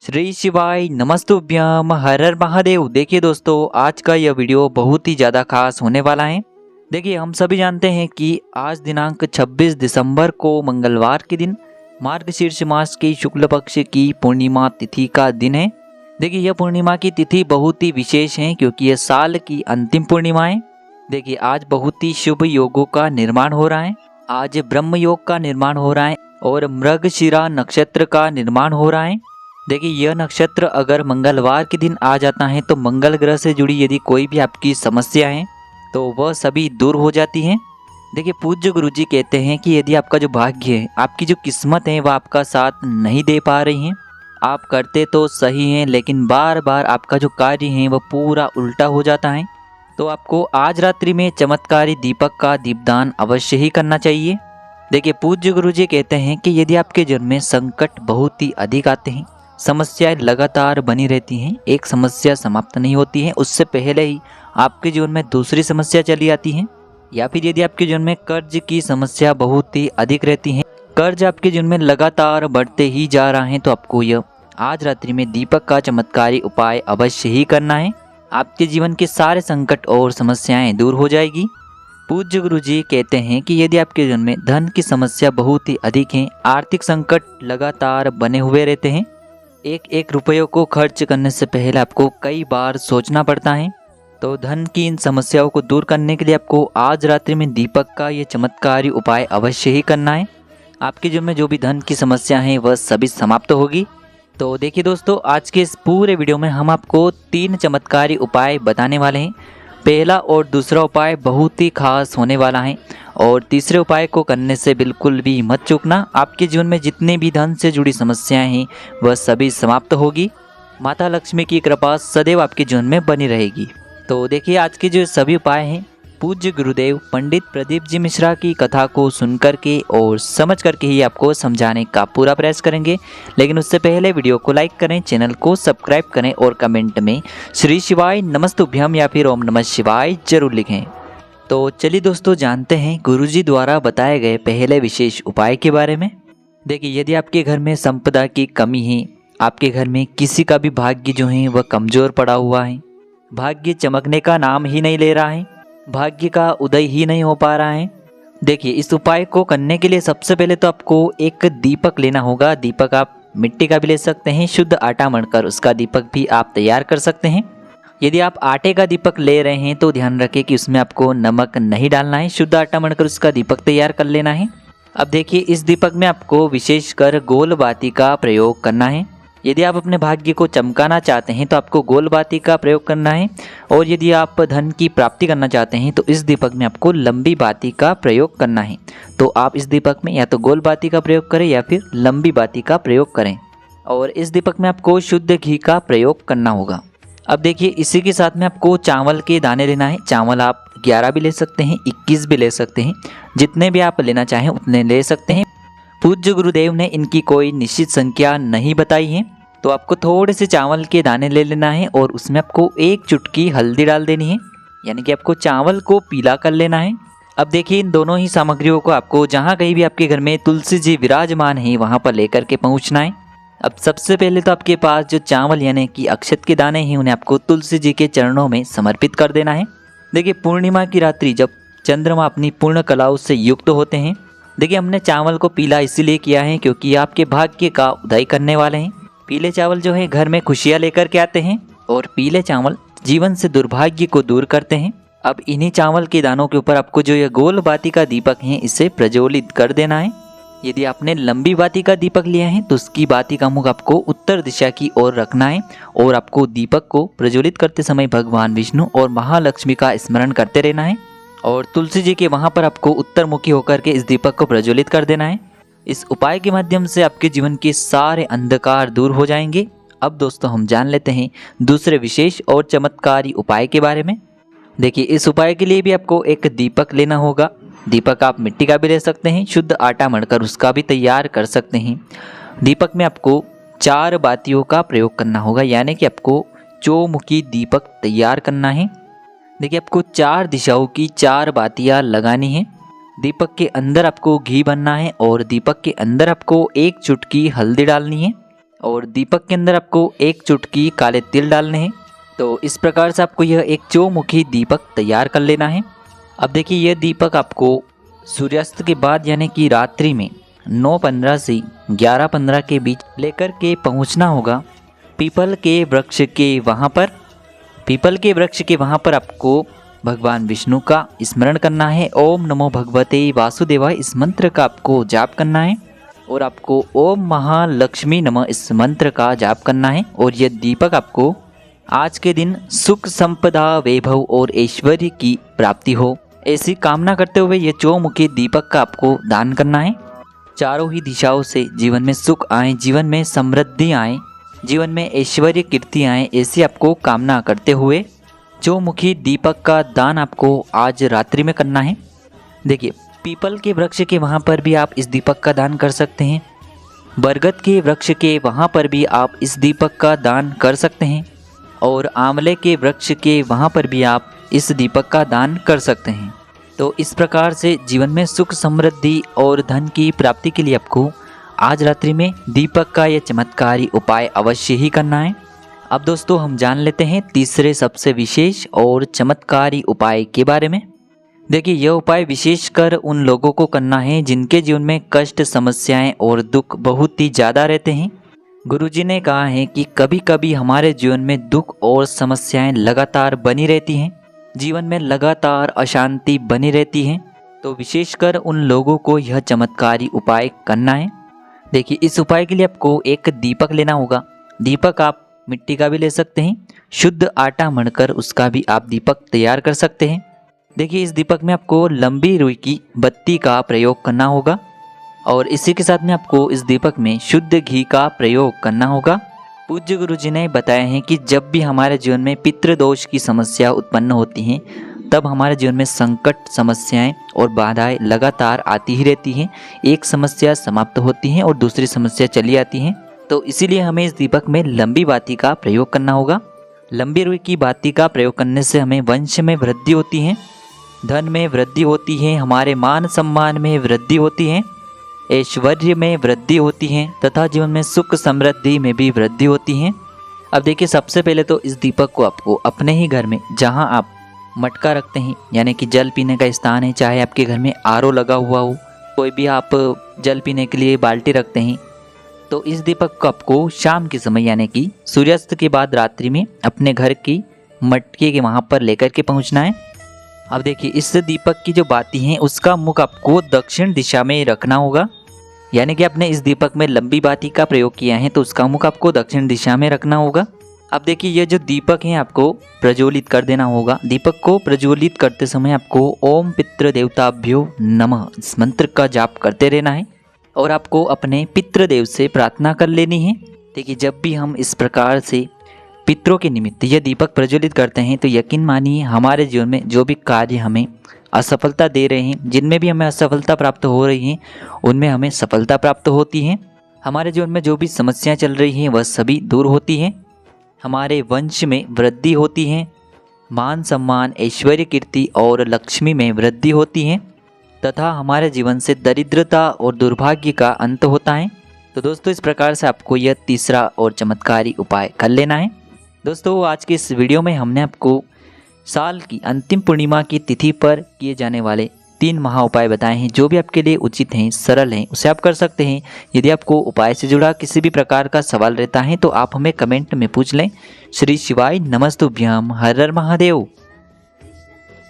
श्री शिवाय नमस्तुभ्यम हर हर महादेव। देखिए दोस्तों, आज का यह वीडियो बहुत ही ज़्यादा खास होने वाला है। देखिए, हम सभी जानते हैं कि आज दिनांक 26 दिसंबर को मंगलवार के दिन मार्गशीर्ष मास की शुक्ल पक्ष की पूर्णिमा तिथि का दिन है। देखिए, यह पूर्णिमा की तिथि बहुत ही विशेष है क्योंकि यह साल की अंतिम पूर्णिमा है। देखिए, आज बहुत ही शुभ योगों का निर्माण हो रहा है। आज ब्रह्म योग का निर्माण हो रहा है और मृगशिरा नक्षत्र का निर्माण हो रहा है। देखिए, यह नक्षत्र अगर मंगलवार के दिन आ जाता है तो मंगल ग्रह से जुड़ी यदि कोई भी आपकी समस्या है तो वह सभी दूर हो जाती हैं। देखिए, पूज्य गुरुजी कहते हैं कि यदि आपका जो भाग्य है, आपकी जो किस्मत है, वह आपका साथ नहीं दे पा रही हैं, आप करते तो सही हैं लेकिन बार बार आपका जो कार्य है वह पूरा उल्टा हो जाता है, तो आपको आज रात्रि में चमत्कारी दीपक का दीपदान अवश्य ही करना चाहिए। देखिए, पूज्य गुरुजी कहते हैं कि यदि आपके जीवन में संकट बहुत ही अधिक आते हैं, समस्याएं लगातार बनी रहती हैं, एक समस्या समाप्त नहीं होती है, उससे पहले ही आपके जीवन में दूसरी समस्या चली आती है, या फिर यदि आपके जीवन में कर्ज की समस्या बहुत ही अधिक रहती है, कर्ज आपके जीवन में लगातार बढ़ते ही जा रहा है, तो आपको यह आज रात्रि में दीपक का चमत्कारी उपाय अवश्य ही करना है। आपके जीवन के सारे संकट और समस्याएं दूर हो जाएगी। पूज्य गुरुजी कहते हैं कि यदि आपके जीवन में धन की समस्या बहुत ही अधिक है, आर्थिक संकट लगातार बने हुए रहते हैं, एक एक रुपयों को खर्च करने से पहले आपको कई बार सोचना पड़ता है, तो धन की इन समस्याओं को दूर करने के लिए आपको आज रात्रि में दीपक का ये चमत्कारी उपाय अवश्य ही करना है। आपके जीवन में जो भी धन की समस्या है वह सभी समाप्त होगी। तो देखिए दोस्तों, आज के इस पूरे वीडियो में हम आपको 3 चमत्कारी उपाय बताने वाले हैं। पहला और दूसरा उपाय बहुत ही खास होने वाला है और तीसरे उपाय को करने से बिल्कुल भी मत चूकना। आपके जीवन में जितने भी धन से जुड़ी समस्याएं हैं वह सभी समाप्त होगी। माता लक्ष्मी की कृपा सदैव आपके जीवन में बनी रहेगी। तो देखिए, आज के जो सभी उपाय हैं, पूज्य गुरुदेव पंडित प्रदीप जी मिश्रा की कथा को सुन करके और समझ करके ही आपको समझाने का पूरा प्रयास करेंगे। लेकिन उससे पहले वीडियो को लाइक करें, चैनल को सब्सक्राइब करें और कमेंट में श्री शिवाय नमस्तुभ्यम या फिर ओम नमः शिवाय जरूर लिखें। तो चलिए दोस्तों, जानते हैं गुरुजी द्वारा बताए गए पहले विशेष उपाय के बारे में। देखिए, यदि आपके घर में संपदा की कमी है, आपके घर में किसी का भी भाग्य जो है वह कमज़ोर पड़ा हुआ है, भाग्य चमकने का नाम ही नहीं ले रहा है, भाग्य का उदय ही नहीं हो पा रहा है, देखिए, इस उपाय को करने के लिए सबसे पहले तो आपको एक दीपक लेना होगा। दीपक आप मिट्टी का भी ले सकते हैं, शुद्ध आटा मढ़कर उसका दीपक भी आप तैयार कर सकते हैं। यदि आप आटे का दीपक ले रहे हैं तो ध्यान रखें कि उसमें आपको नमक नहीं डालना है, शुद्ध आटा मढ़कर उसका दीपक तैयार कर लेना है। अब देखिए, इस दीपक में आपको विशेषकर गोल बाती का प्रयोग करना है। यदि आप अपने भाग्य को चमकाना चाहते हैं तो आपको गोल बाती का प्रयोग करना है, और यदि आप धन की प्राप्ति करना चाहते हैं तो इस दीपक में आपको लंबी बाती का प्रयोग करना है। तो आप इस दीपक में या तो गोल बाती का प्रयोग करें या फिर लंबी बाती का प्रयोग करें, और इस दीपक में आपको शुद्ध घी का प्रयोग करना होगा। अब देखिए, इसी के साथ में आपको चावल के दाने लेना है। चावल आप 11 भी ले सकते हैं, 21 भी ले सकते हैं, जितने भी आप लेना चाहें उतने ले सकते हैं। पूज्य गुरुदेव ने इनकी कोई निश्चित संख्या नहीं बताई है, तो आपको थोड़े से चावल के दाने ले लेना है और उसमें आपको 1 चुटकी हल्दी डाल देनी है, यानी कि आपको चावल को पीला कर लेना है। अब देखिए, इन दोनों ही सामग्रियों को आपको जहाँ कहीं भी आपके घर में तुलसी जी विराजमान है वहाँ पर लेकर के पहुँचना है। अब सबसे पहले तो आपके पास जो चावल यानी कि अक्षत के दाने हैं उन्हें आपको तुलसी जी के चरणों में समर्पित कर देना है। देखिए, पूर्णिमा की रात्रि जब चंद्रमा अपनी पूर्ण कलाओं से युक्त होते हैं, देखिए, हमने चावल को पीला इसीलिए किया है क्योंकि आपके भाग्य का उदय करने वाले हैं। पीले चावल जो है घर में खुशियाँ लेकर के आते हैं और पीले चावल जीवन से दुर्भाग्य को दूर करते हैं। अब इन्हीं चावल के दानों के ऊपर आपको जो यह गोल बाती का दीपक है इसे प्रज्वलित कर देना है। यदि आपने लंबी बाती का दीपक लिया है तो उसकी बाती का मुख आपको उत्तर दिशा की ओर रखना है, और आपको दीपक को प्रज्वलित करते समय भगवान विष्णु और महालक्ष्मी का स्मरण करते रहना है, और तुलसी जी के वहाँ पर आपको उत्तर मुखी होकर के इस दीपक को प्रज्वलित कर देना है। इस उपाय के माध्यम से आपके जीवन के सारे अंधकार दूर हो जाएंगे। अब दोस्तों, हम जान लेते हैं दूसरे विशेष और चमत्कारी उपाय के बारे में। देखिए, इस उपाय के लिए भी आपको एक दीपक लेना होगा। दीपक आप मिट्टी का भी ले सकते हैं, शुद्ध आटा मढ़कर उसका भी तैयार कर सकते हैं। दीपक में आपको 4 बातियों का प्रयोग करना होगा, यानी कि आपको चौमुखी दीपक तैयार करना है। देखिए, आपको 4 दिशाओं की 4 बातियाँ लगानी हैं। दीपक के अंदर आपको घी भरना है और दीपक के अंदर आपको 1 चुटकी हल्दी डालनी है, और दीपक के अंदर आपको 1 चुटकी काले तिल डालने हैं। तो इस प्रकार से आपको यह एक चौमुखी दीपक तैयार कर लेना है। अब देखिए यह दीपक आपको सूर्यास्त के बाद यानी कि रात्रि में 9:15 से 11:15 के बीच लेकर के पहुंचना होगा पीपल के वृक्ष के वहाँ पर। पीपल के वृक्ष के वहाँ पर आपको भगवान विष्णु का स्मरण करना है। ओम नमो भगवते वासुदेवाय इस मंत्र का आपको जाप करना है और आपको ओम महालक्ष्मी नमः इस मंत्र का जाप करना है। और यह दीपक आपको आज के दिन सुख संपदा वैभव और ऐश्वर्य की प्राप्ति हो ऐसी कामना करते हुए यह चौमुखी दीपक का आपको दान करना है। चारों ही दिशाओं से जीवन में सुख आए, जीवन में समृद्धि आए, जीवन में ऐश्वर्य कीर्ति आए ऐसी आपको कामना करते हुए चौमुखी दीपक का दान आपको आज रात्रि में करना है। देखिए पीपल के वृक्ष के वहाँ पर भी आप इस दीपक का दान कर सकते हैं। बरगद के वृक्ष के वहाँ पर भी आप इस दीपक का दान कर सकते हैं और आंवले के वृक्ष के वहाँ पर भी आप इस दीपक का दान कर सकते हैं। तो इस प्रकार से जीवन में सुख समृद्धि और धन की प्राप्ति के लिए आपको आज रात्रि में दीपक का यह चमत्कारी उपाय अवश्य ही करना है। अब दोस्तों हम जान लेते हैं तीसरे सबसे विशेष और चमत्कारी उपाय के बारे में। देखिए यह उपाय विशेषकर उन लोगों को करना है जिनके जीवन में कष्ट, समस्याएं और दुख बहुत ही ज़्यादा रहते हैं। गुरुजी ने कहा है कि कभी कभी हमारे जीवन में दुख और समस्याएं लगातार बनी रहती हैं, जीवन में लगातार अशांति बनी रहती है। तो विशेषकर उन लोगों को यह चमत्कारी उपाय करना है। देखिए इस उपाय के लिए आपको एक दीपक लेना होगा। दीपक आप मिट्टी का भी ले सकते हैं, शुद्ध आटा मढ़कर उसका भी आप दीपक तैयार कर सकते हैं। देखिए इस दीपक में आपको लंबी रुई की बत्ती का प्रयोग करना होगा और इसी के साथ में आपको इस दीपक में शुद्ध घी का प्रयोग करना होगा। पूज्य गुरुजी ने बताया है कि जब भी हमारे जीवन में पितृदोष की समस्या उत्पन्न होती हैं तब हमारे जीवन में संकट, समस्याएं और बाधाएं लगातार आती ही रहती हैं। एक समस्या समाप्त होती है और दूसरी समस्या चली आती है। तो इसीलिए हमें इस दीपक में लंबी बाती का प्रयोग करना होगा। लंबी रुई की बाती का प्रयोग करने से हमें वंश में वृद्धि होती है, धन में वृद्धि होती है, हमारे मान सम्मान में वृद्धि होती है, ऐश्वर्य में वृद्धि होती है तथा जीवन में सुख समृद्धि में भी वृद्धि होती है। अब देखिए सबसे पहले तो इस दीपक को आपको अपने ही घर में जहां आप मटका रखते हैं यानी कि जल पीने का स्थान है, चाहे आपके घर में आरओ लगा हुआ हो, कोई भी आप जल पीने के लिए बाल्टी रखते हैं, तो इस दीपक को आपको शाम के समय यानी कि सूर्यास्त के बाद रात्रि में अपने घर की मटके के वहाँ पर लेकर के पहुँचना है। अब देखिए इस दीपक की जो बाती है उसका मुख आपको दक्षिण दिशा में रखना होगा। यानी कि आपने इस दीपक में लंबी बाती का प्रयोग किया है तो उसका मुख आपको दक्षिण दिशा में रखना होगा। अब देखिए ये जो दीपक है आपको प्रज्वलित कर देना होगा। दीपक को प्रज्वलित करते समय आपको ओम पितृ देवताभ्यो नमः इस मंत्र का जाप करते रहना है और आपको अपने पितृदेव से प्रार्थना कर लेनी है। देखिए जब भी हम इस प्रकार से पितरों के निमित्त यह दीपक प्रज्वलित करते हैं तो यकीन मानिए हमारे जीवन में जो भी कार्य हमें असफलता दे रहे हैं, जिनमें भी हमें असफलता प्राप्त हो रही है उनमें हमें सफलता प्राप्त होती है। हमारे जीवन में जो भी समस्याएं चल रही हैं वह सभी दूर होती हैं। हमारे वंश में वृद्धि होती है, मान सम्मान, ऐश्वर्य, कीर्ति और लक्ष्मी में वृद्धि होती है तथा हमारे जीवन से दरिद्रता और दुर्भाग्य का अंत होता है। तो दोस्तों इस प्रकार से आपको यह तीसरा और चमत्कारी उपाय कर लेना है। दोस्तों आज के इस वीडियो में हमने आपको साल की अंतिम पूर्णिमा की तिथि पर किए जाने वाले 3 महा उपाय बताए हैं जो भी आपके लिए उचित हैं, सरल हैं, उसे आप कर सकते हैं। यदि आपको उपाय से जुड़ा किसी भी प्रकार का सवाल रहता है तो आप हमें कमेंट में पूछ लें। श्री शिवाय नमस्तुभ्यम, हर हर महादेव।